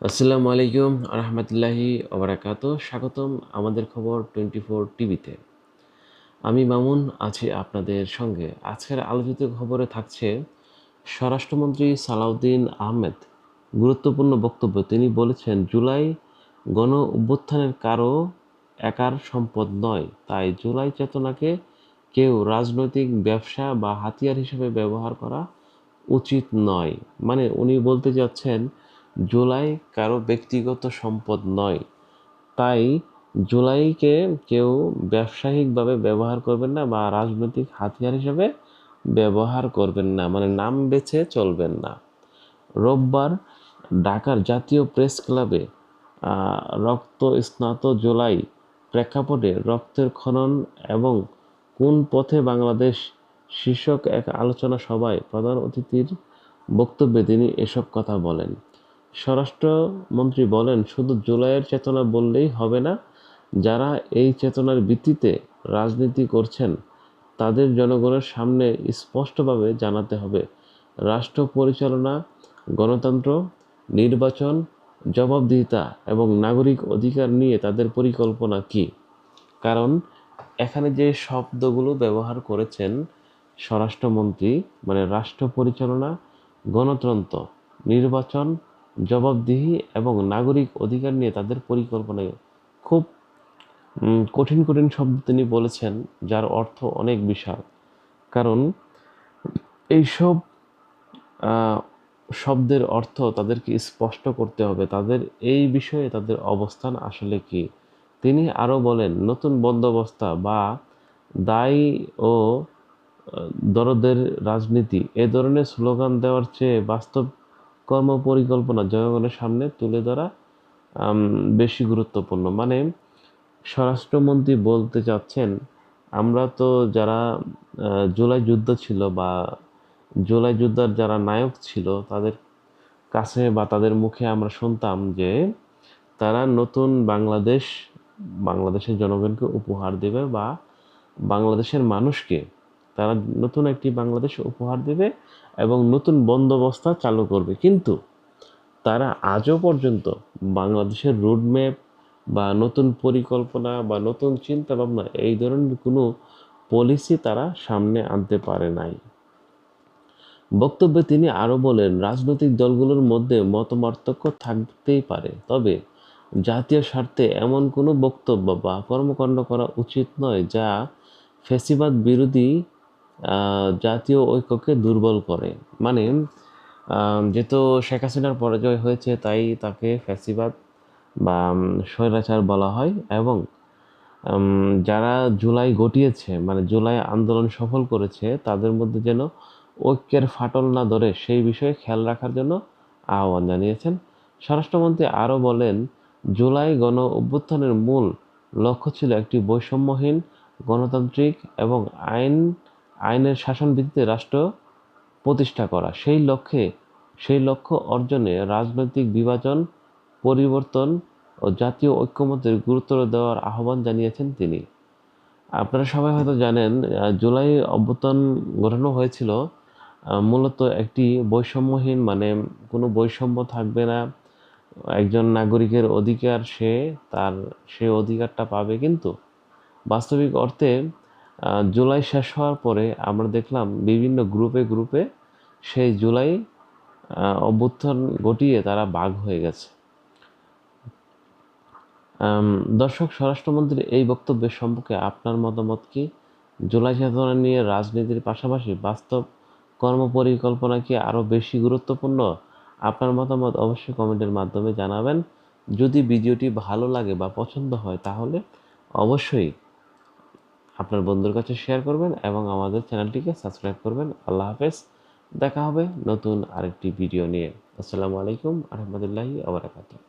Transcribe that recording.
আসসালামু আলাইকুম রহমতুল্লাহি ওবরাকাতুহ। স্বাগতম আমাদের খবর 24 টিভিতে। আমি মামুন আছি আপনাদের সঙ্গে। আজকের আলোচিত খবরে থাকছে স্বরাষ্ট্রমন্ত্রী সালাউদ্দিন আহমেদ গুরুত্বপূর্ণ বক্তব্য। তিনি বলেছেন, জুলাই গণ অভ্যুত্থানের কারো একার সম্পদ নয়, তাই জুলাই চেতনাকে কেউ রাজনৈতিক ব্যবসা বা হাতিয়ার হিসেবে ব্যবহার করা উচিত নয়। মানে উনি বলতে চাচ্ছেন জুলাই কারো ব্যক্তিগত সম্পদ নয়, তাই জুলাইকে কেউ ব্যবসায়িকভাবে ব্যবহার করবেন না বা রাজনৈতিক হাতিয়ার হিসেবে ব্যবহার করবেন না, মানে নাম বেছে চলবেন না। রোববার ঢাকার জাতীয় প্রেস ক্লাবে রক্ত স্নাত জুলাই প্রেক্ষাপটে রক্তের খনন এবং কোন পথে বাংলাদেশ শীর্ষক এক আলোচনা সভায় প্রধান অতিথির বক্তব্যে তিনি এসব কথা বলেন। স্বরাষ্ট্রমন্ত্রী বলেন, শুধু জুলাইয়ের চেতনা বললেই হবে না, যারা এই চেতনার ভিত্তিতে রাজনীতি করছেন তাদের জনগণের সামনে স্পষ্টভাবে জানাতে হবে রাষ্ট্র পরিচালনা, গণতন্ত্র, নির্বাচন, জবাবদিহিতা এবং নাগরিক অধিকার নিয়ে তাদের পরিকল্পনা কী। কারণ এখানে যে শব্দগুলো ব্যবহার করেছেন স্বরাষ্ট্রমন্ত্রী, মানে রাষ্ট্র পরিচালনা, গণতন্ত্র, নির্বাচন, জবাবদিহি এবং নাগরিক অধিকার নিয়ে তাদের পরিকল্পনা, খুব কঠিন কঠিন শব্দ তিনি বলেছেন, যার অর্থ অনেক বিশাল। কারণ এইসব শব্দের অর্থ তাদেরকে স্পষ্ট করতে হবে, তাদের এই বিষয়ে তাদের অবস্থান আসলে কি। তিনি আরও বলেন, নতুন বন্দোবস্ত বা দায় ও দরদের রাজনীতি এ ধরনের স্লোগান দেওয়ার চেয়ে বাস্তব কর্মপরিকল্পনা জনগণের সামনে তুলে ধরা বেশি গুরুত্বপূর্ণ। মানে স্বরাষ্ট্রমন্ত্রী বলতে চাচ্ছেন, আমরা তো যারা জুলাই যুদ্ধ ছিল বা জুলাই যুদ্ধের যারা নায়ক ছিল তাদের কাছে বা তাদের মুখে আমরা শুনতাম যে তারা নতুন বাংলাদেশের জনগণকে উপহার দেবে বা বাংলাদেশের মানুষকে তারা নতুন একটি বাংলাদেশ উপহার দেবে এবং নতুন বন্দোবস্ত চালু করবে। কিন্তু তারা আজও পর্যন্ত বাংলাদেশের রোডম্যাপ বা নতুন পরিকল্পনা বা নতুন চিন্তাভাবনা এই ধরনের কোনো পলিসি তারা সামনে আনতে পারে নাই। বক্তব্যে তিনি আরও বলেন, রাজনৈতিক দলগুলোর মধ্যে মতপার্থক্য থাকতেই পারে, তবে জাতীয় স্বার্থে এমন কোনো বক্তব্য বা কর্মকাণ্ড করা উচিত নয় যা ফ্যাসিবাদ বিরোধী জাতীয় ঐক্যকে দুর্বল করে। মানে যেহেতু শেখ হাসিনার পরাজয় হয়েছে তাই তাকে ফ্যাসিবাদ বা স্বৈরাচার বলা হয়, এবং যারা জুলাই ঘটিয়েছে, মানে জুলাই আন্দোলন সফল করেছে, তাদের মধ্যে যেন ঐক্যের ফাটল না ধরে সেই বিষয়ে খেয়াল রাখার জন্য আহ্বান জানিয়েছেন। স্বরাষ্ট্রমন্ত্রী আরও বলেন, জুলাই গণ অভ্যুত্থানের মূল লক্ষ্য ছিল একটি বৈষম্যহীন, গণতান্ত্রিক এবং আইনের শাসন ভিত্তিতে রাষ্ট্র প্রতিষ্ঠা করা। সেই লক্ষ্য অর্জনে রাজনৈতিক বিভাজন, পরিবর্তন ও জাতীয় ঐক্যমত্যের গুরুত্ব দেওয়ার আহ্বান জানিয়েছেন তিনি। আপনারা সবাই হয়তো জানেন, জুলাই অভ্যুত্থান ঘটানো হয়েছিল মূলত একটি বৈষম্যহীন, মানে কোনো বৈষম্য থাকবে না, একজন নাগরিকের অধিকার সে অধিকারটা পাবে। কিন্তু বাস্তবিক অর্থে জুলাই শেষ হওয়ার পরে আমরা দেখলাম বিভিন্ন গ্রুপে সেই জুলাই অভ্যুত্থান ঘটিয়ে তারা ভাগ হয়ে গেছে। দর্শক, স্বরাষ্ট্রমন্ত্রীর এই বক্তব্যের সম্পর্কে আপনার মতামত কি? জুলাই চেতনা নিয়ে রাজনীতির পাশাপাশি বাস্তব কর্মপরিকল্পনা কি আরও বেশি গুরুত্বপূর্ণ? আপনার মতামত অবশ্যই কমেন্টের মাধ্যমে জানাবেন। যদি ভিডিওটি ভালো লাগে বা পছন্দ হয় তাহলে অবশ্যই আপনার বন্ধুর কাছে শেয়ার করবেন এবং আমাদের চ্যানেলটিকে সাবস্ক্রাইব করবেন। আল্লাহ হাফেজ। দেখা হবে নতুন আরেকটি ভিডিও নিয়ে। আসসালামু আলাইকুম রহমতুল্লাহি ওয়া বারাকাতুহু।